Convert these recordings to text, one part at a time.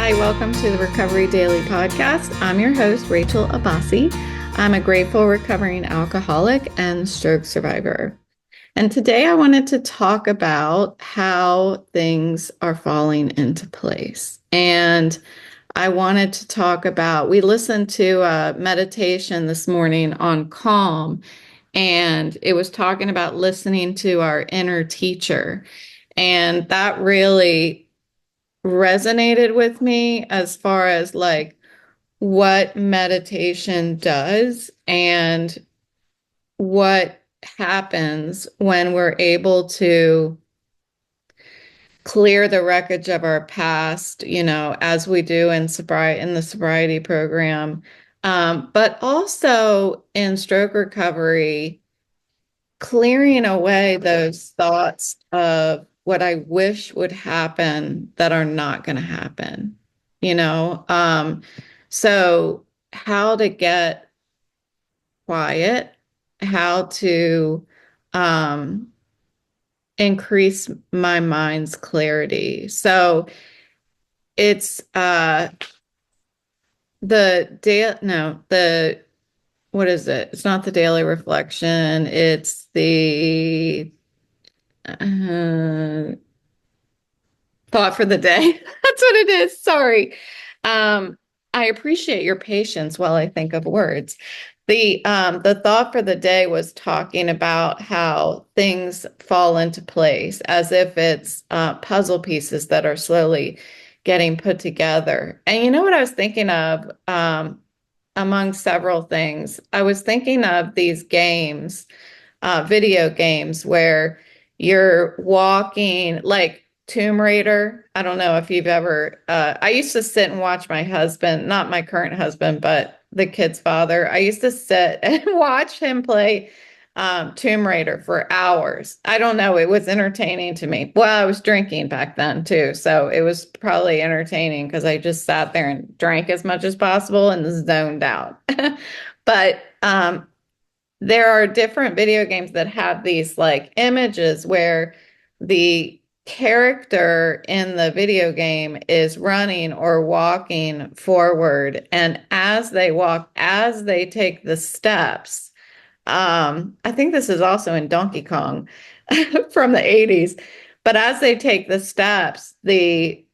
Hi, welcome to the Recovery Daily Podcast. I'm your host, Rachel Abassi. I'm a grateful recovering alcoholic and stroke survivor. And today I wanted to talk about how things are falling into place. And I wanted to talk about, we listened to a meditation this morning on calm, and it was talking about listening to our inner teacher. And that really resonated with me as far as like what meditation does and what happens when we're able to clear the wreckage of our past, as we do in the sobriety program. But also in stroke recovery, clearing away those thoughts of what I wish would happen that are not going to happen, you know? So how to get quiet, how to um, increase my mind's clarity. So it's the what is it? It's not the daily reflection. It's the uh, thought for the day. That's what it is. Sorry. I appreciate your patience while I think of words. The thought for the day was talking about how things fall into place as if it's puzzle pieces that are slowly getting put together. And you know what I was thinking of, among several things? I was thinking of these games, video games where you're walking like Tomb Raider. I don't know if you've ever, I used to sit and watch my husband, not my current husband, but the kid's father. I used to sit and watch him play Tomb Raider for hours. I don't know. It was entertaining to me. Well, I was drinking back then too. So it was probably entertaining because I just sat there and drank as much as possible and zoned out. But there are different video games that have these like images where the character in the video game is running or walking forward. And as they walk, as they take the steps, I think this is also in Donkey Kong from the 80s, but as they take the steps, the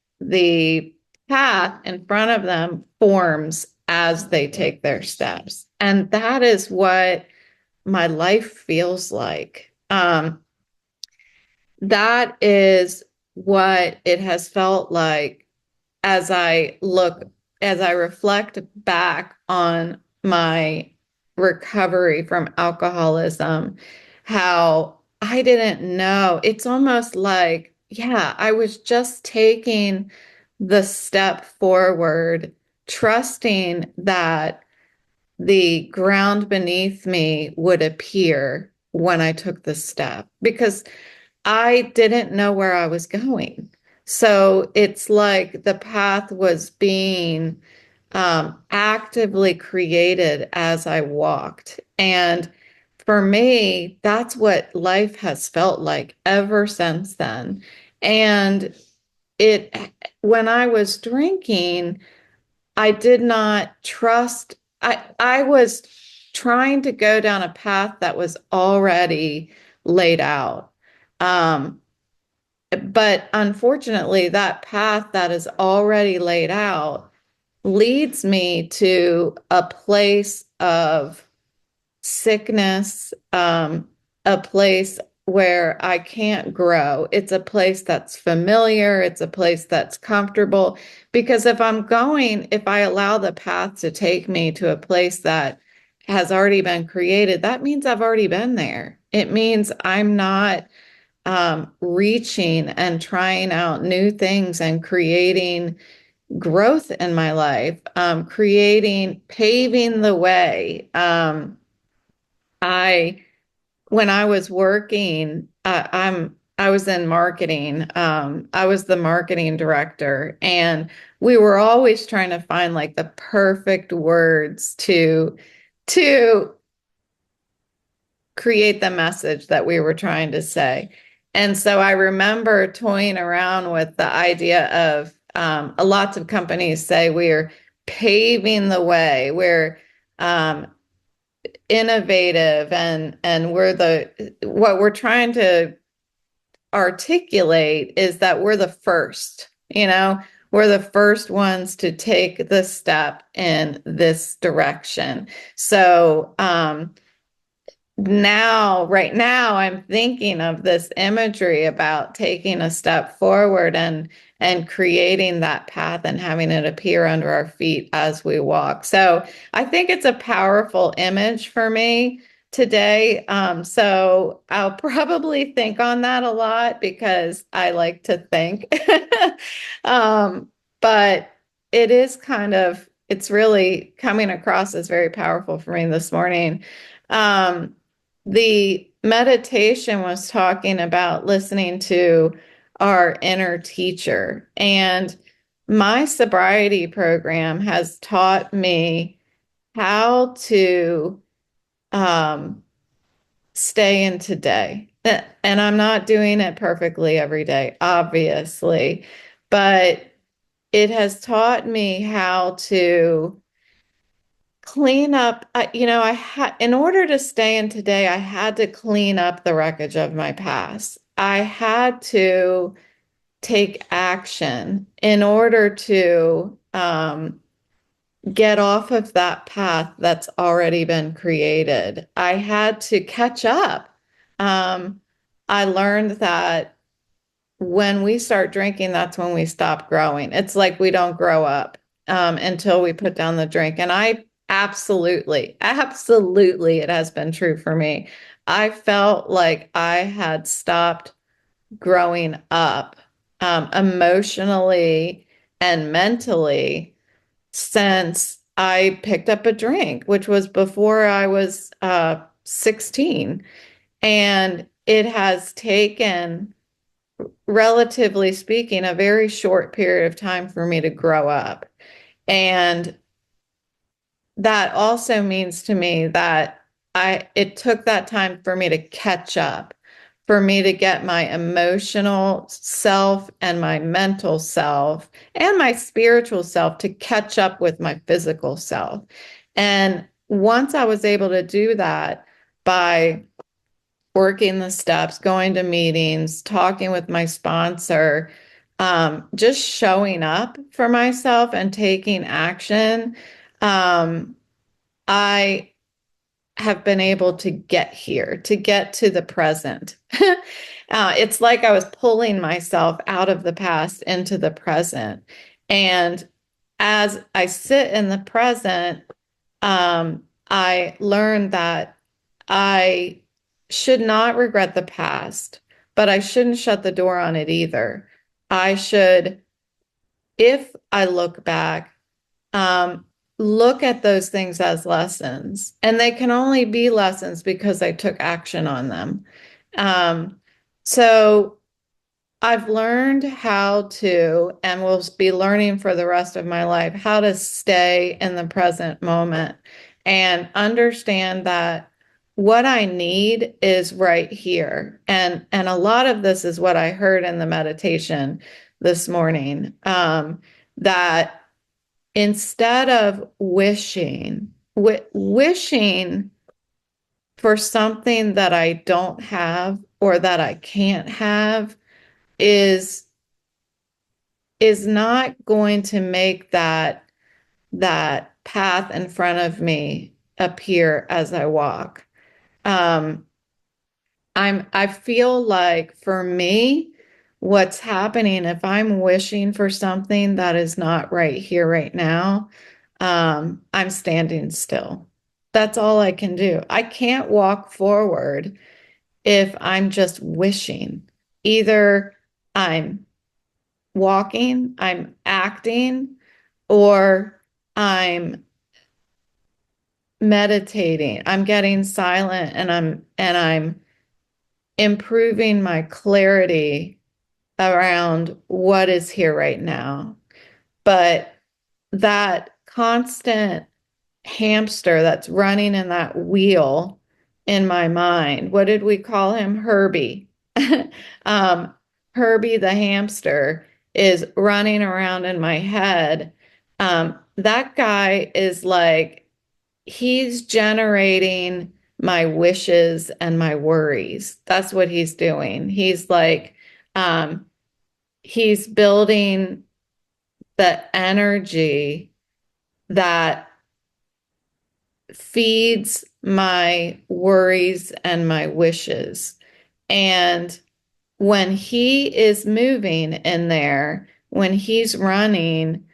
path in front of them forms as they take their steps. And that is what my life feels like. That is what it has felt like as as I reflect back on my recovery from alcoholism, how I didn't know. It's almost like, yeah, I was just taking the step forward, trusting that the ground beneath me would appear when I took the step because I didn't know where I was going. So it's like the path was being actively created as I walked. And for me, that's what life has felt like ever since then. And it, when I was drinking, I did not trust. I was trying to go down a path that was already laid out. Um, but unfortunately, that path that is already laid out leads me to a place of sickness, a place where I can't grow. It's a place that's familiar. It's a place that's comfortable. Because if I allow the path to take me to a place that has already been created, that means I've already been there. It means I'm not reaching and trying out new things and creating growth in my life, paving the way. I when I was working, I was in marketing. I was the marketing director, and we were always trying to find like the perfect words to create the message that we were trying to say. And so I remember toying around with the idea of lots of companies say we're paving the way. We're um, innovative, and we're the what we're trying to articulate is that we're the first, we're the first ones to take the step in this direction. So, right now, I'm thinking of this imagery about taking a step forward and creating that path and having it appear under our feet as we walk. So I think it's a powerful image for me today. So I'll probably think on that a lot because I like to think. um, but it's really coming across as very powerful for me this morning. Um, the meditation was talking about listening to our inner teacher. And my sobriety program has taught me how to um, stay in today. And I'm not doing it perfectly every day, obviously, but it has taught me how to clean up. In order to stay in today, I had to clean up the wreckage of my past. I had to take action in order to get off of that path that's already been created. I had to catch up. Um, I learned that when we start drinking, that's when we stop growing. It's like we don't grow up until we put down the drink. And I absolutely, it has been true for me. I felt like I had stopped growing up emotionally and mentally since I picked up a drink, which was before I was 16. And it has taken, relatively speaking, a very short period of time for me to grow up. And that also means to me that it took that time for me to catch up, for me to get my emotional self and my mental self and my spiritual self to catch up with my physical self. And once I was able to do that by working the steps, going to meetings, talking with my sponsor, just showing up for myself and taking action, I have been able to get here, to get to the present. It's like I was pulling myself out of the past into the present. And as I sit in the present, I learned that I should not regret the past, but I shouldn't shut the door on it either. I should, if I look back, um, look at those things as lessons. And they can only be lessons because I took action on them. Um, so I've learned how to, and will be learning for the rest of my life, how to stay in the present moment and understand that what I need is right here. And a lot of this is what I heard in the meditation this morning, that instead of wishing for something that I don't have or that I can't have, is not going to make that path in front of me appear as I walk. Um, I feel like for me, what's happening if I'm wishing for something that is not right here, right now, I'm standing still. That's all I can do. I can't walk forward if I'm just wishing. Either I'm walking, I'm acting, or I'm meditating. I'm getting silent and I'm improving my clarity around what is here right now. But that constant hamster that's running in that wheel in my mind, what did we call him? Herbie. um, Herbie the hamster. is running around in my head. That guy is like, he's generating my wishes and my worries. That's what he's doing. He's like, um, he's building the energy that feeds my worries and my wishes. And when he is moving in there, when he's running,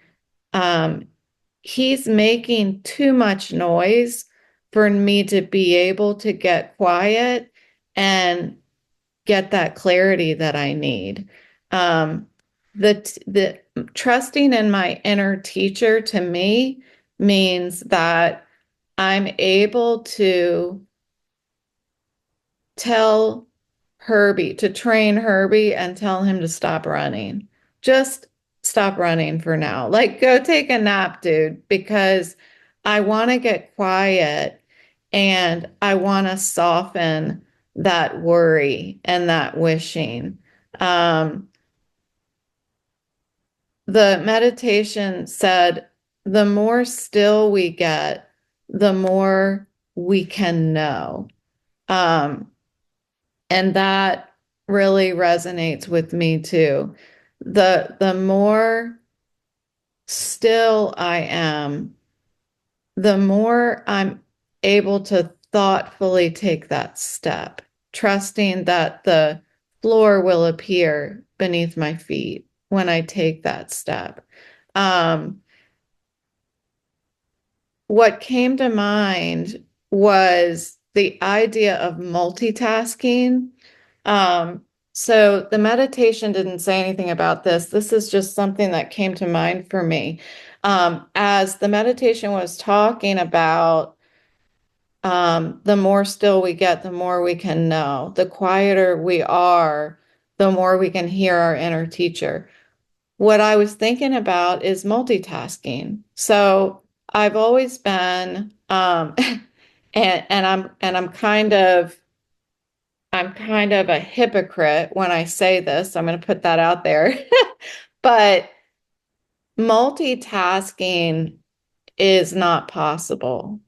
um, he's making too much noise for me to be able to get quiet and get that clarity that I need. Um, the trusting in my inner teacher to me means that I'm able to tell Herbie, to train Herbie and tell him to stop running. Just stop running for now. Like, go take a nap, dude, because I want to get quiet and I want to soften that worry and that wishing. Um, the meditation said, the more still we get, the more we can know. Um, and that really resonates with me too. The more still I am, the more I'm able to thoughtfully take that step, trusting that the floor will appear beneath my feet when I take that step. Um, what came to mind was the idea of multitasking. Um, so the meditation didn't say anything about this. This is just something that came to mind for me. As the meditation was talking about, the more still we get, the more we can know. The quieter we are, the more we can hear our inner teacher. What I was thinking about is multitasking. So I've always been, and I'm kind of a hypocrite when I say this. I'm going to put that out there. But multitasking is not possible.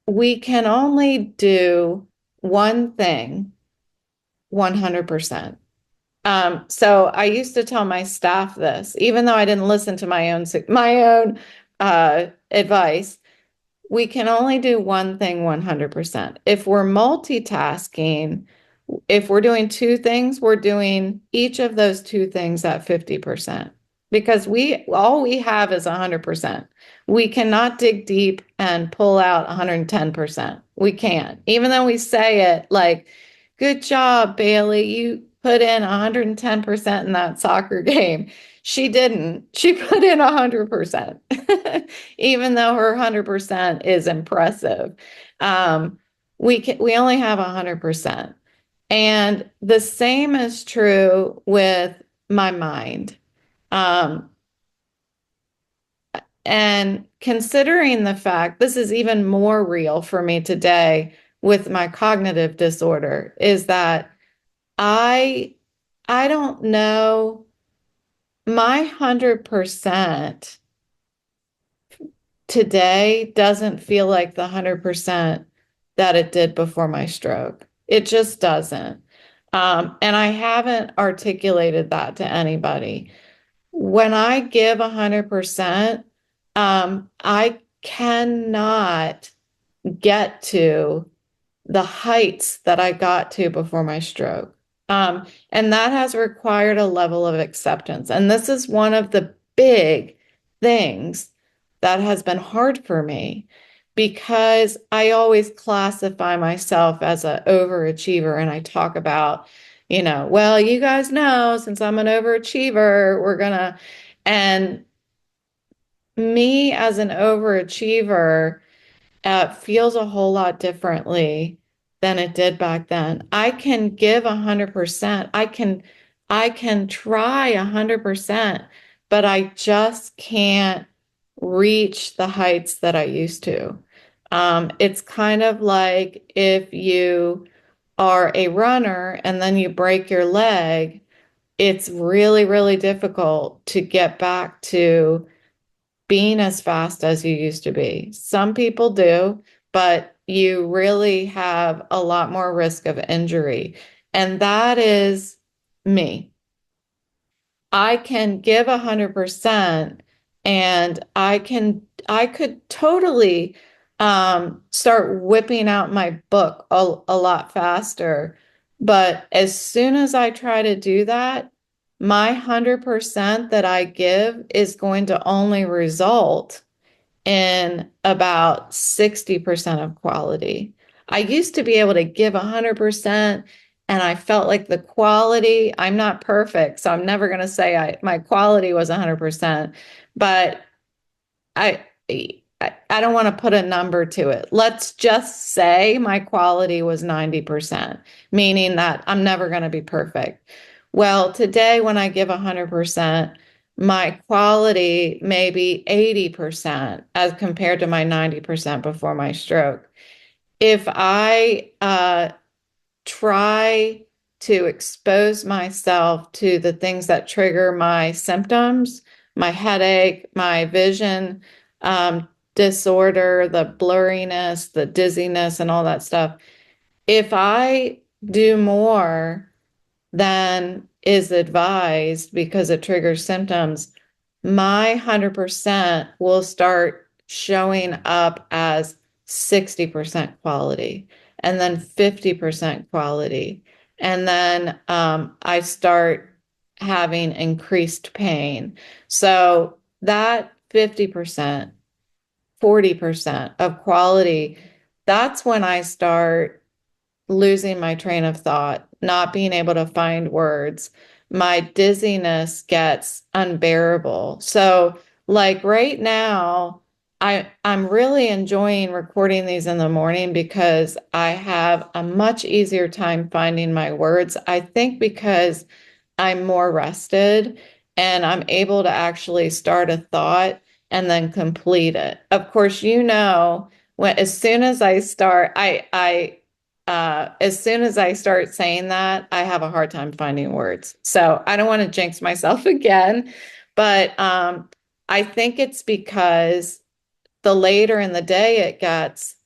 We can only do one thing 100%. So I used to tell my staff this, even though I didn't listen to my own advice. We can only do one thing 100%. If we're multitasking, if we're doing two things, we're doing each of those two things at 50% because we all we have is 100%. We cannot dig deep and pull out 110%. We can't. Even though we say it like, good job, Bailey, you put in 110% in that soccer game. She didn't. She put in 100%, even though her 100% is impressive. We only have 100%. And the same is true with my mind. Um, and considering the fact this is even more real for me today with my cognitive disorder is that I I don't know my 100% today doesn't feel like the 100% that it did before my stroke. It just doesn't. And I haven't articulated that to anybody. When I give 100%, I cannot get to the heights that I got to before my stroke. And that has required a level of acceptance. And this is one of the big things that has been hard for me because I always classify myself as an overachiever and I talk about, well, you guys know, since I'm an overachiever, and me as an overachiever, feels a whole lot differently than it did back then. I can give 100%. I can try 100%, but I just can't reach the heights that I used to. It's kind of like if you are a runner and then you break your leg, it's really, really difficult to get back to being as fast as you used to be. Some people do, but you really have a lot more risk of injury. And that is me. I can give 100% and I could totally start whipping out my book a lot faster. But as soon as I try to do that, my 100% that I give is going to only result in about 60% of quality. I used to be able to give 100% and I felt like the quality, I'm not perfect, so I'm never going to say my quality was 100%, but I I don't want to put a number to it. Let's just say my quality was 90%, meaning that I'm never going to be perfect. Well, today when I give 100%, my quality may be 80% as compared to my 90% before my stroke. If I try to expose myself to the things that trigger my symptoms, my headache, my vision disorder, the blurriness, the dizziness, and all that stuff. If I do more than is advised because it triggers symptoms, my 100% will start showing up as 60% quality and then 50% quality. And then I start having increased pain. So that 50%, 40% of quality, that's when I start losing my train of thought, not being able to find words. My dizziness gets unbearable. So, like right now, I'm really enjoying recording these in the morning because I have a much easier time finding my words. I think because I'm more rested and I'm able to actually start a thought and then complete it. Of course, when as soon as I start, as soon as I start saying that, I have a hard time finding words. So I don't want to jinx myself again, but I think it's because the later in the day it gets,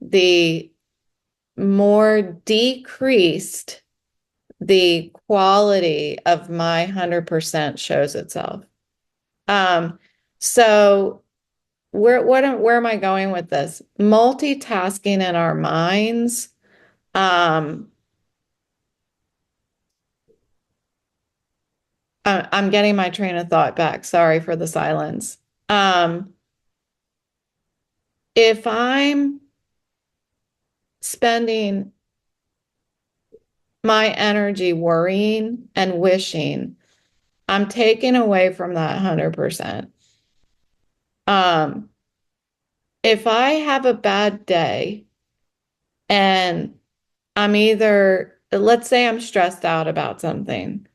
the more decreased the quality of my 100% shows itself. Um, so where am I going with this? Multitasking in our minds. Um, I'm getting my train of thought back. Sorry for the silence. Um, if I'm spending my energy worrying and wishing, I'm taking away from that 100%. Um, if I have a bad day and let's say I'm stressed out about something,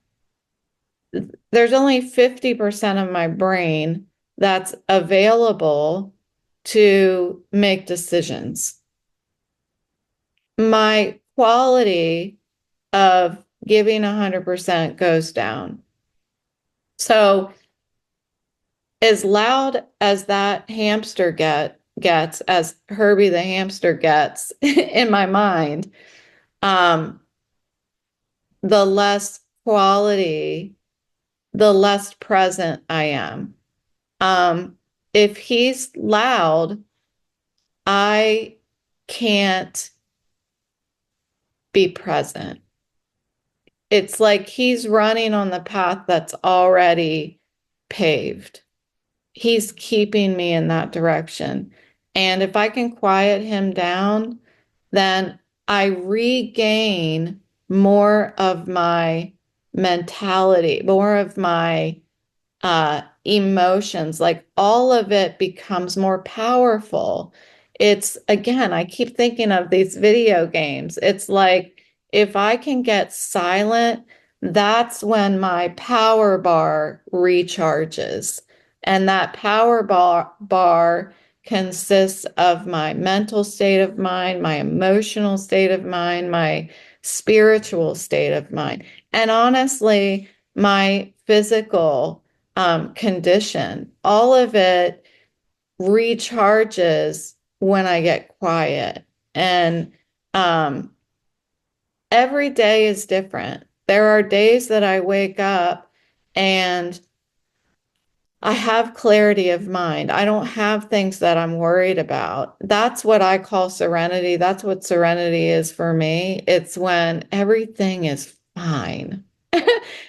there's only 50% of my brain that's available to make decisions. My quality of giving 100% goes down. So as loud as that hamster gets, as Herbie the hamster gets in my mind, um, the less quality, the less present I am. If he's loud, I can't be present. It's like he's running on the path that's already paved. He's keeping me in that direction. And if I can quiet him down, then I regain more of my mentality, more of my emotions, like all of it becomes more powerful. It's again, I keep thinking of these video games. It's like if I can get silent, that's when my power bar recharges. And that bar consists of my mental state of mind, my emotional state of mind, my spiritual state of mind. And honestly, my physical condition. All of it recharges when I get quiet. And um, every day is different. There are days that I wake up and I have clarity of mind. I don't have things that I'm worried about. That's what I call serenity. That's what serenity is for me. It's when everything is fine.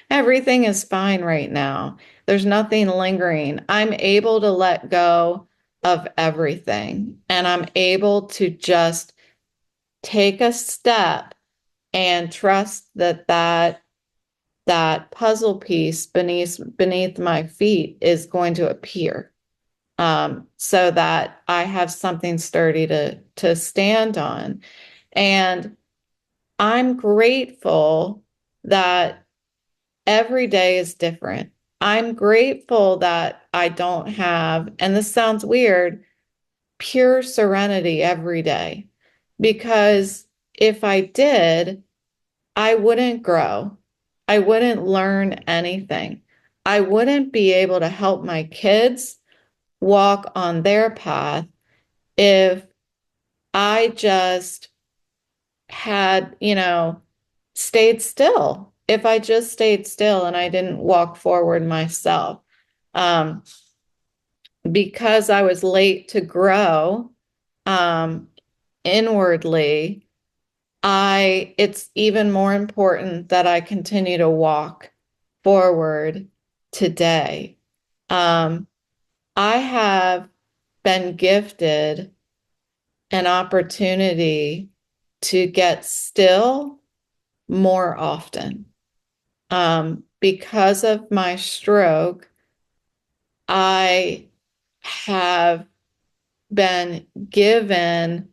Everything is fine right now. There's nothing lingering. I'm able to let go of everything, and I'm able to just take a step and trust that that puzzle piece beneath my feet is going to appear, so that I have something sturdy to stand on. And I'm grateful that every day is different. I'm grateful that I don't have, and this sounds weird, pure serenity every day. Because if I did, I wouldn't grow. I wouldn't learn anything. I wouldn't be able to help my kids walk on their path if I just had, stayed still. If I just stayed still and I didn't walk forward myself. Um, because I was late to grow um, inwardly, it's even more important that I continue to walk forward today. Um, I have been gifted an opportunity to get still more often. Because of my stroke, I have been given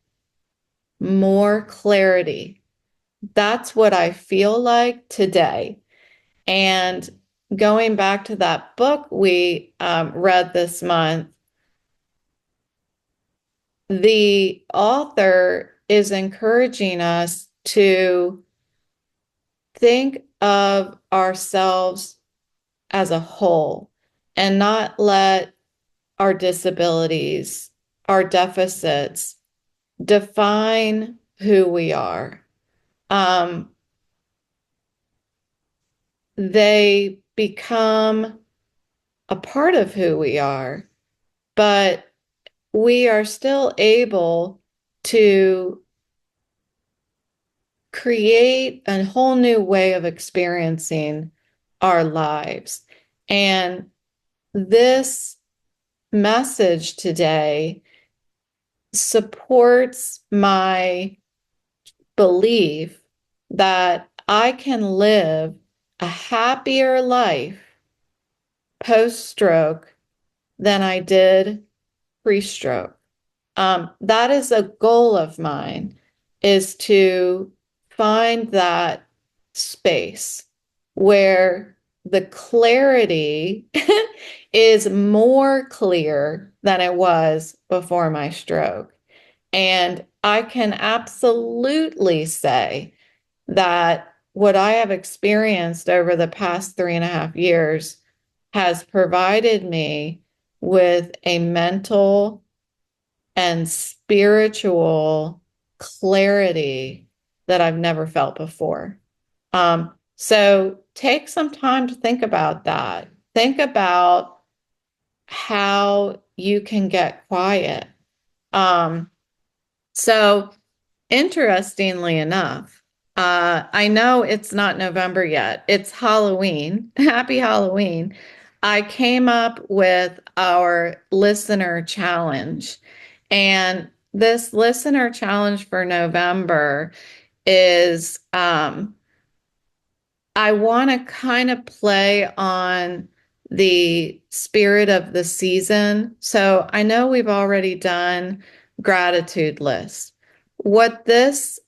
more clarity. That's what I feel like today. And going back to that book we read this month, the author is encouraging us to think of ourselves as a whole and not let our disabilities, our deficits define who we are. Um, they become a part of who we are, but we are still able to create a whole new way of experiencing our lives. And this message today supports my belief that I can live a happier life post stroke than I did pre stroke. That is a goal of mine, is to find that space where the clarity is more clear than it was before my stroke. And I can absolutely say that what I have experienced over the past 3.5 years has provided me with a mental and spiritual clarity that I've never felt before. So take some time to think about that. Think about how you can get quiet. Um, so interestingly enough, I know it's not November yet. It's Halloween. Happy Halloween. I came up with our listener challenge. And this listener challenge for November is I want to kind of play on the spirit of the season. So I know we've already done gratitude lists. What this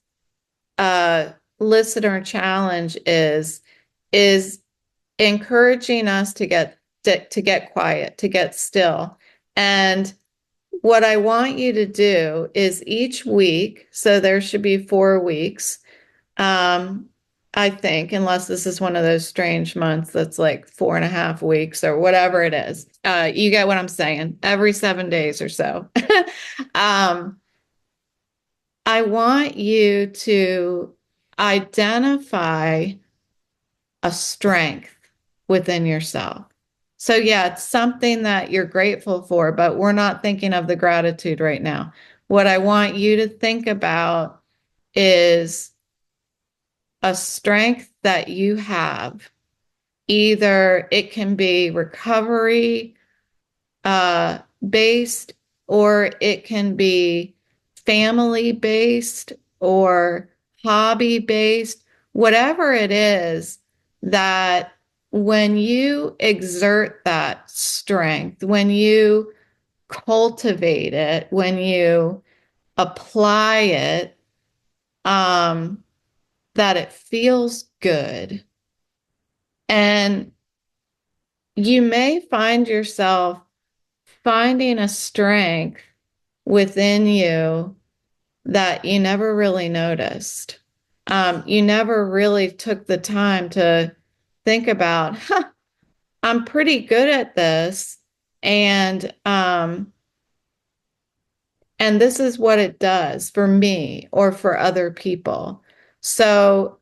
listener challenge is encouraging us to get quiet, to get still. And what I want you to do is each week, so there should be 4 weeks, um, I think, unless this is one of those strange months that's like 4.5 weeks or whatever it is. You get what I'm saying? Every 7 days or so. um, I want you to identify a strength within yourself. So, yeah, it's something that you're grateful for, but we're not thinking of the gratitude right now. What I want you to think about is a strength that you have. Either it can be recovery based, or it can be family based or hobby based, whatever it is, that when you exert that strength, when you cultivate it, when you apply it, that it feels good. And you may find yourself finding a strength within you that you never really noticed. You never really took the time to think about, huh, I'm pretty good at this. And this is what it does for me or for other people. So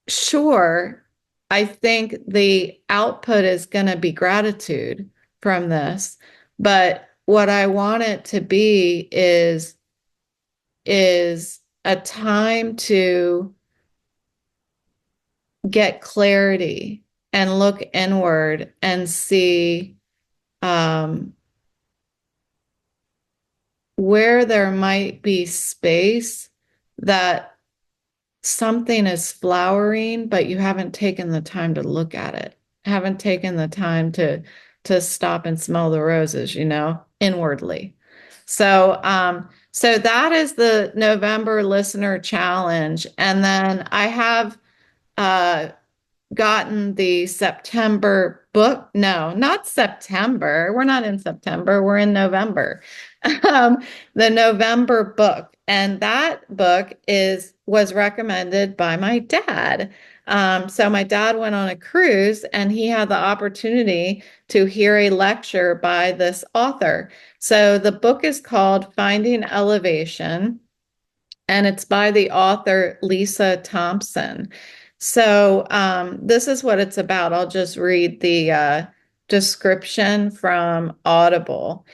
sure, I think the output is going to be gratitude from this, but what I want it to be is a time to get clarity and look inward and see where there might be space that something is flowering, but you haven't taken the time to look at it, haven't taken the time to stop and smell the roses, inwardly. So that is the November listener challenge. And then I have uh, gotten the September book. No, not September. We're not in September. We're in November. The November book. And that book was recommended by my dad. So my dad went on a cruise and he had the opportunity to hear a lecture by this author. So the book is called Finding Elevation, and it's by the author Lisa Thompson. So this is what it's about. I'll just read the description from Audible.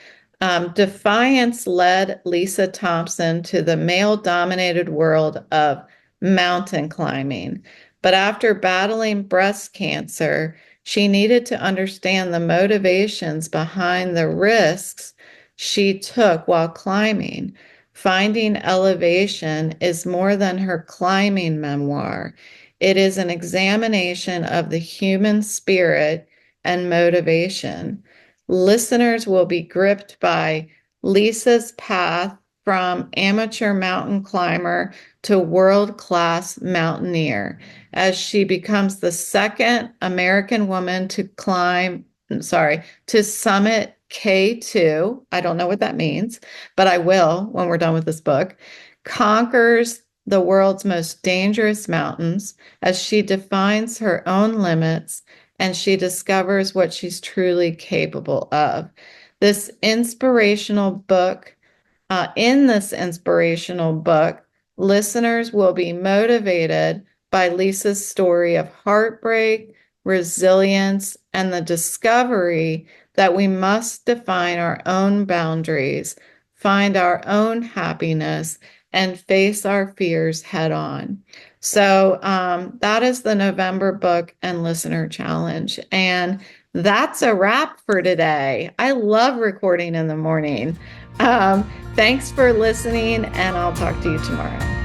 Defiance led Lisa Thompson to the male-dominated world of mountain climbing. But after battling breast cancer, she needed to understand the motivations behind the risks she took while climbing. Finding Elevation is more than her climbing memoir. It is an examination of the human spirit and motivation. Listeners will be gripped by Lisa's path from amateur mountain climber to world-class mountaineer as she becomes the second American woman to to summit K2. I don't know what that means, but I will when we're done with this book. Conquers the world's most dangerous mountains as she defines her own limits and she discovers what she's truly capable of. This inspirational book, in this inspirational book, listeners will be motivated by Lisa's story of heartbreak, resilience, and the discovery that we must define our own boundaries, find our own happiness, and face our fears head on. So that is the November book and listener challenge. And that's a wrap for today. I love recording in the morning. Thanks for listening, and I'll talk to you tomorrow.